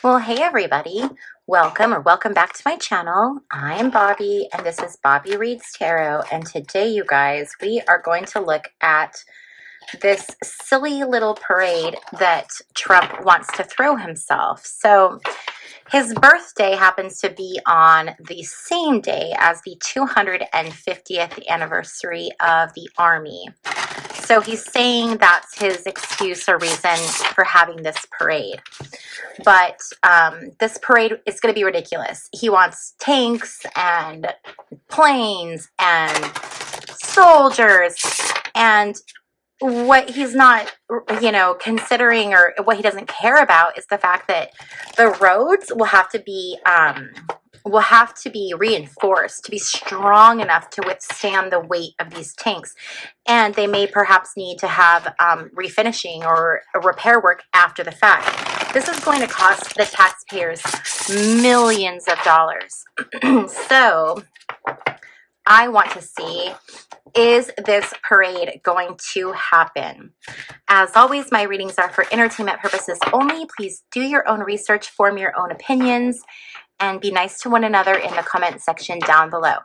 Well, hey everybody. Welcome back to my channel. I'm Bobbie and this is Bobbie Reads Tarot, and today you guys, we are going to look at this silly little parade that Trump wants to throw himself. So his birthday happens to be on the same day as the 250th anniversary of the Army. So he's saying that's his excuse or reason for having this parade. But this parade is going to be ridiculous. He wants tanks and planes and soldiers, and what he's not, considering, or what he doesn't care about, is the fact that the roads will have to be reinforced to be strong enough to withstand the weight of these tanks, and they may perhaps need to have refinishing or repair work after the fact. This is going to cost the taxpayers millions of dollars. So I want to see, is this parade going to happen? As always, my readings are for entertainment purposes only. Please do your own research, form your own opinions, and be nice to one another in the comment section down below.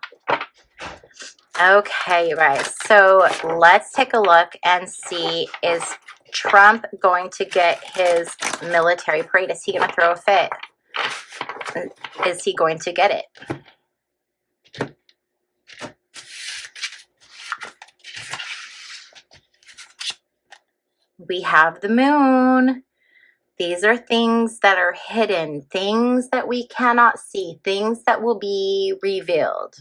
Okay, you guys, so let's take a look and see, is Trump going to get his military parade? Is he going to throw a fit? Is he going to get it? We have the moon. These are things that are hidden, things that we cannot see, things that will be revealed.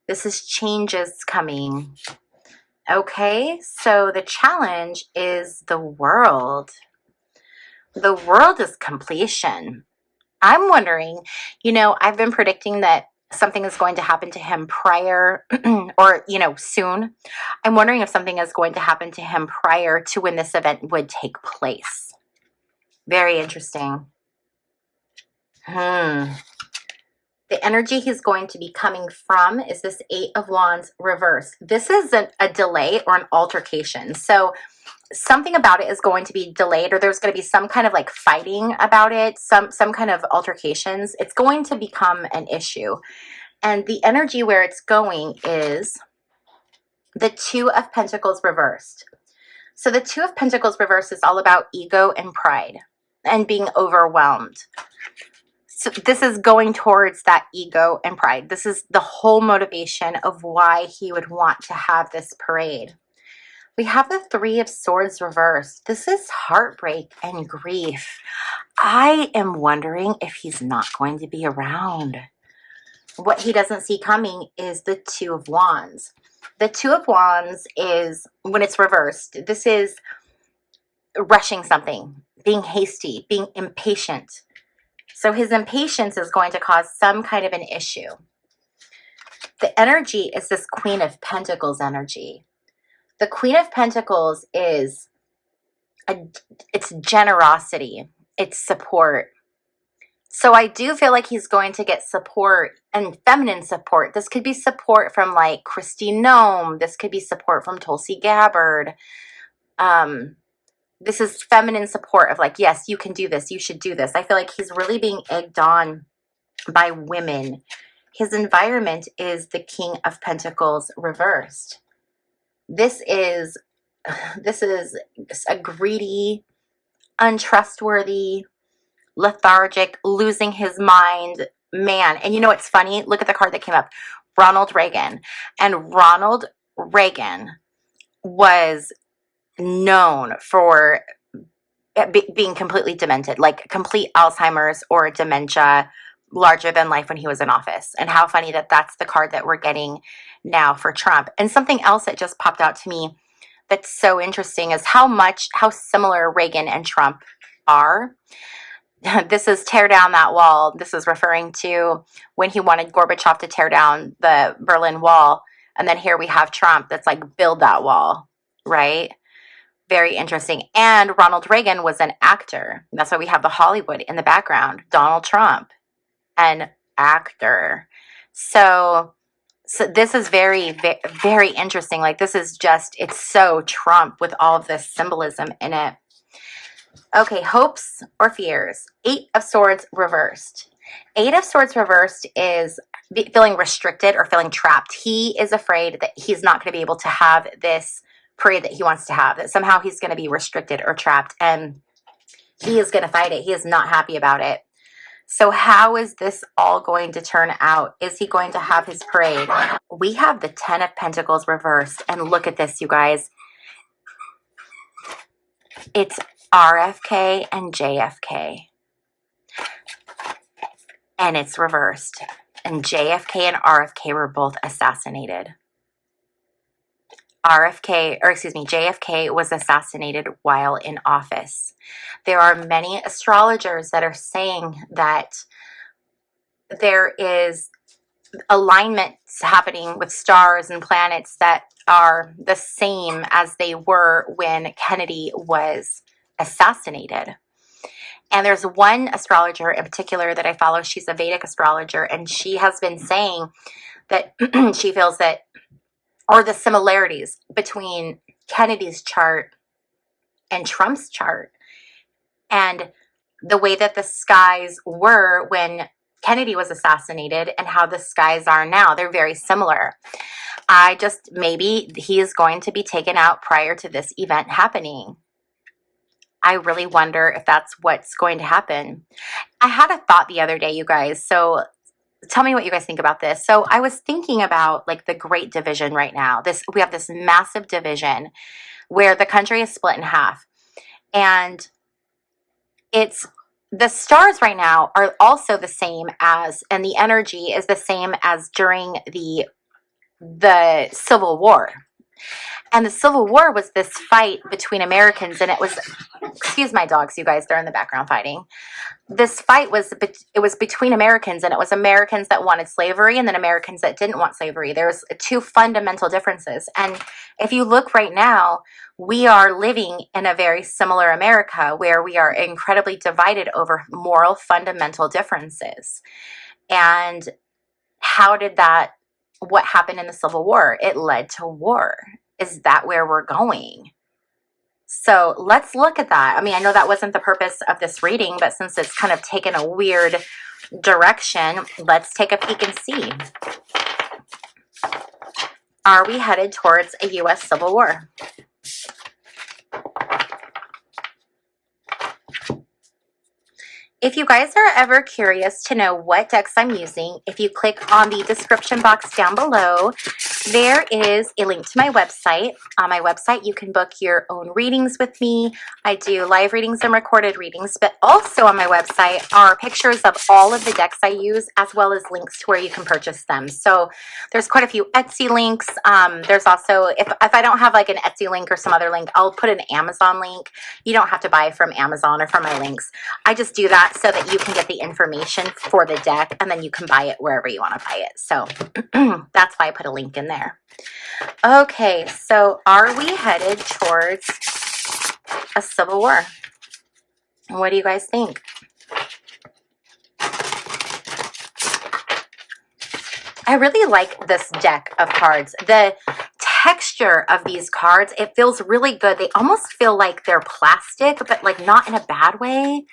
This is changes coming. Okay, so the challenge is the world. The world is completion. I'm wondering, I've been predicting that something is going to happen to him prior or, soon. I'm wondering if something is going to happen to him prior to when this event would take place. Very interesting. The energy he's going to be coming from is this Eight of Wands reversed. This is a delay or an altercation. So something about it is going to be delayed, or there's going to be some kind of like fighting about it, some kind of altercations. It's going to become an issue. And the energy where it's going is the Two of Pentacles reversed. So the Two of Pentacles reversed is all about ego and pride and being overwhelmed. So this is going towards that ego and pride. This is the whole motivation of why he would want to have this parade. We have the Three of Swords reversed. This is heartbreak and grief. I am wondering if he's not going to be around. What he doesn't see coming is the Two of Wands. The Two of Wands is, when it's reversed, this is rushing something, being hasty, being impatient. So his impatience is going to cause some kind of an issue. The energy is this Queen of Pentacles energy. The Queen of Pentacles is, it's generosity, it's support. So I do feel like he's going to get support, and feminine support. This could be support from like Christine Nome. This could be support from Tulsi Gabbard. This is feminine support of like, yes, you can do this. You should do this. I feel like he's really being egged on by women. His environment is the King of Pentacles reversed. This is a greedy, untrustworthy, lethargic, losing his mind man. And it's funny? Look at the card that came up. Ronald Reagan. And Ronald Reagan was known for being completely demented, like complete Alzheimer's or dementia, larger than life when he was in office. And how funny that that's the card that we're getting now for Trump. And something else that just popped out to me that's so interesting is how similar Reagan and Trump are. This is tear down that wall. This is referring to when he wanted Gorbachev to tear down the Berlin Wall. And then here we have Trump that's like, build that wall, right? Very interesting. And Ronald Reagan was an actor. That's why we have the Hollywood in the background. Donald Trump, an actor. So this is very, very, very interesting. Like, this is just, it's so Trump with all of this symbolism in it. Okay, hopes or fears. Eight of Swords reversed. Eight of Swords reversed is feeling restricted or feeling trapped. He is afraid that he's not going to be able to have this parade that he wants to have, that somehow he's going to be restricted or trapped, and he is going to fight it. He is not happy about it. So how is this all going to turn out? Is he going to have his parade? We have the 10 of Pentacles reversed, and look at this, you guys. It's RFK and JFK, and it's reversed. And JFK and RFK were both assassinated. JFK was assassinated while in office. There are many astrologers that are saying that there is alignments happening with stars and planets that are the same as they were when Kennedy was assassinated. And there's one astrologer in particular that I follow. She's a Vedic astrologer, and she has been saying that she feels that, or the similarities between Kennedy's chart and Trump's chart, and the way that the skies were when Kennedy was assassinated and how the skies are now. They're very similar. Maybe he is going to be taken out prior to this event happening. I really wonder if that's what's going to happen. I had a thought the other day, you guys. So tell me what you guys think about this. So I was thinking about like the Great Division right now. We have this massive division where the country is split in half. And the stars right now are also the same as, and the energy is the same as during the Civil War. And the Civil War was this fight between Americans, and it was, excuse my dogs, you guys, they're in the background fighting. This fight was between Americans, and it was Americans that wanted slavery and then Americans that didn't want slavery. There's two fundamental differences. And if you look right now, we are living in a very similar America where we are incredibly divided over moral fundamental differences. And what happened in the Civil War? It led to war. Is that where we're going? So let's look at that. I mean, I know that wasn't the purpose of this reading, but since it's kind of taken a weird direction, let's take a peek and see. Are we headed towards a U.S. Civil War? If you guys are ever curious to know what decks I'm using, if you click on the description box down below, there is a link to my website. On my website, you can book your own readings with me. I do live readings and recorded readings, but also on my website are pictures of all of the decks I use, as well as links to where you can purchase them. So there's quite a few Etsy links. There's also, if I don't have like an Etsy link or some other link, I'll put an Amazon link. You don't have to buy from Amazon or from my links. I just do that so that you can get the information for the deck, and then you can buy it wherever you want to buy it. So that's why I put a link in there. Okay, so are we headed towards a civil war? What do you guys think? I really like this deck of cards. The texture of these cards, it feels really good. They almost feel like they're plastic, but like not in a bad way.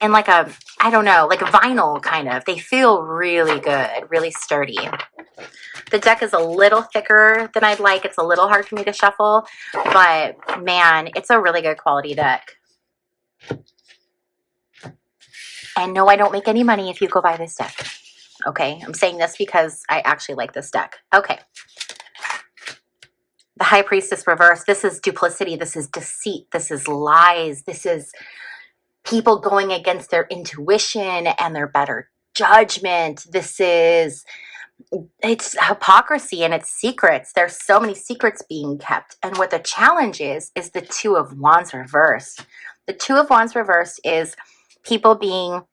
And like I don't know, like a vinyl kind of. They feel really good, really sturdy. The deck is a little thicker than I'd like. It's a little hard for me to shuffle, but man, it's a really good quality deck. And no, I don't make any money if you go buy this deck. Okay, I'm saying this because I actually like this deck. Okay. The High Priestess reverse. This is duplicity. This is deceit. This is lies. This is people going against their intuition and their better judgment. It's hypocrisy and it's secrets. There's so many secrets being kept. And what the challenge is the Two of Wands reversed. The Two of Wands reversed is people being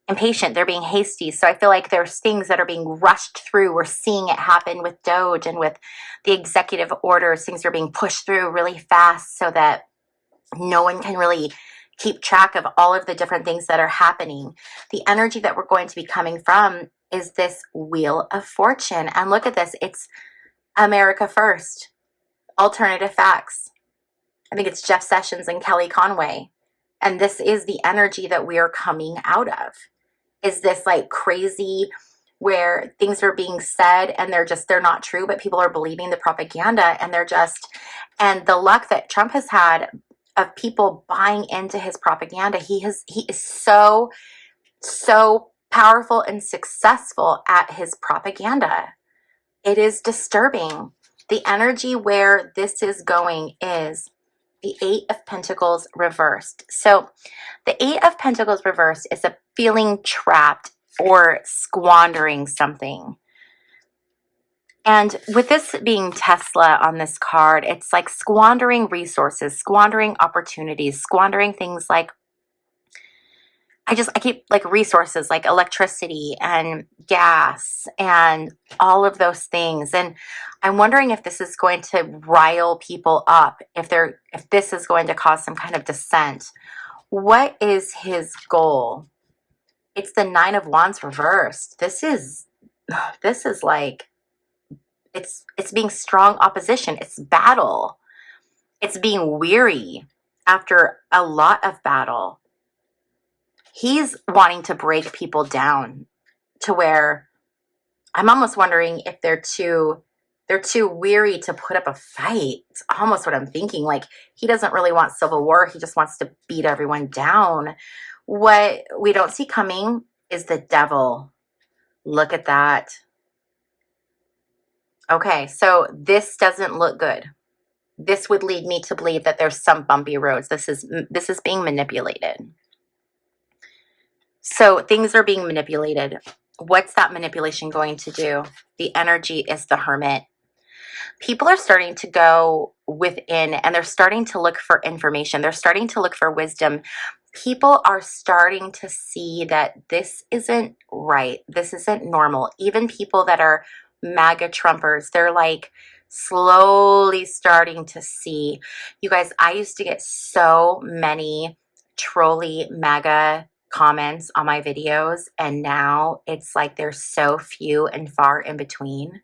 impatient. They're being hasty. So I feel like there's things that are being rushed through. We're seeing it happen with Doge and with the executive orders. Things are being pushed through really fast so that no one can really keep track of all of the different things that are happening. The energy that we're going to be coming from is this Wheel of Fortune. And look at this. It's America First. Alternative facts. I think it's Jeff Sessions and Kelly Conway. And this is the energy that we are coming out of. Is this like crazy where things are being said and they're not true, but people are believing the propaganda, and and the luck that Trump has had of people buying into his propaganda. He is so powerful and successful at his propaganda. It is disturbing. The energy where this is going is the Eight of Pentacles reversed. So the Eight of Pentacles reversed is a feeling trapped or squandering something. And with this being Tesla on this card, it's like squandering resources, squandering opportunities, squandering things like, I keep like resources like electricity and gas and all of those things. And I'm wondering if this is going to rile people up, if this is going to cause some kind of dissent. What is his goal? It's the Nine of Wands reversed. This is like, it's being strong opposition. It's battle. It's being weary after a lot of battle. He's wanting to break people down to where I'm almost wondering if they're too weary to put up a fight. It's almost what I'm thinking. Like, he doesn't really want civil war. He just wants to beat everyone down. What we don't see coming is the devil. Look at that. Okay, so this doesn't look good. This would lead me to believe that there's some bumpy roads. This is being manipulated. So things are being manipulated. What's that manipulation going to do? The energy is the Hermit. People are starting to go within and they're starting to look for information. They're starting to look for wisdom. People are starting to see that this isn't right. This isn't normal. Even people that are MAGA Trumpers, they're like slowly starting to see. You guys, I used to get so many trolly MAGA comments on my videos, and now it's like there's so few and far in between.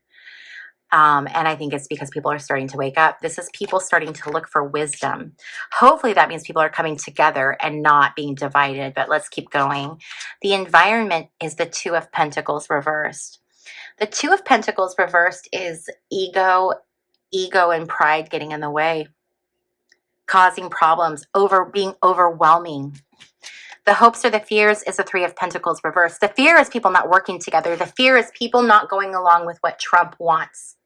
And I think it's because people are starting to wake up. This is people starting to look for wisdom. Hopefully that means people are coming together and not being divided, but let's keep going. The environment is the Two of Pentacles reversed. The Two of Pentacles reversed is ego and pride getting in the way, causing problems, being overwhelming. The hopes or the fears is the Three of Pentacles reversed. The fear is people not working together. The fear is people not going along with what Trump wants.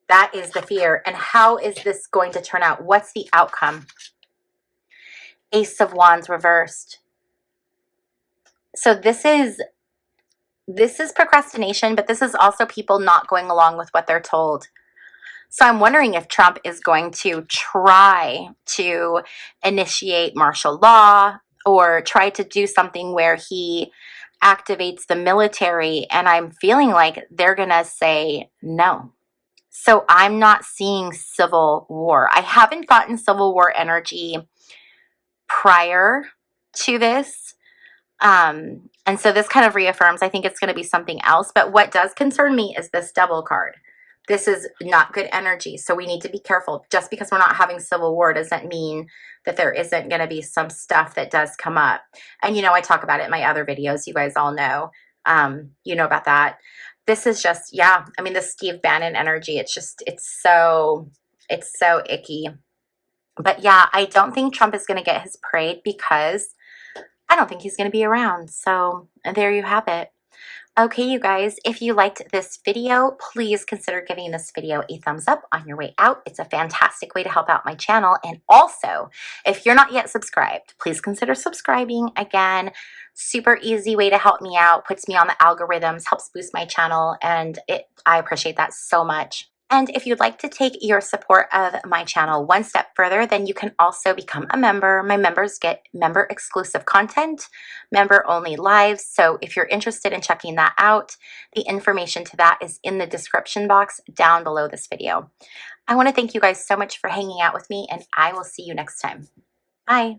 That is the fear. And how is this going to turn out? What's the outcome? Ace of Wands reversed. So this is procrastination, but this is also people not going along with what they're told. So I'm wondering if Trump is going to try to initiate martial law or try to do something where he activates the military, and I'm feeling like they're going to say no. So I'm not seeing civil war. I haven't gotten civil war energy prior to this. And so this kind of reaffirms, I think it's going to be something else. But what does concern me is this Devil card. This is not good energy. So we need to be careful. Just because we're not having civil war doesn't mean that there isn't going to be some stuff that does come up. And, you know, I talk about it in my other videos. You guys all know, you know about that. This is just, yeah, I mean, the Steve Bannon energy, it's so icky. But yeah, I don't think Trump is going to get his parade because I don't think he's going to be around. So there you have it. Okay, you guys, if you liked this video, please consider giving this video a thumbs up on your way out. It's a fantastic way to help out my channel. And also, if you're not yet subscribed, please consider subscribing. Again, super easy way to help me out, puts me on the algorithms, helps boost my channel, and I appreciate that so much. And if you'd like to take your support of my channel one step further, then you can also become a member. My members get member exclusive content, member only lives. So if you're interested in checking that out, the information to that is in the description box down below this video. I want to thank you guys so much for hanging out with me, and I will see you next time. Bye.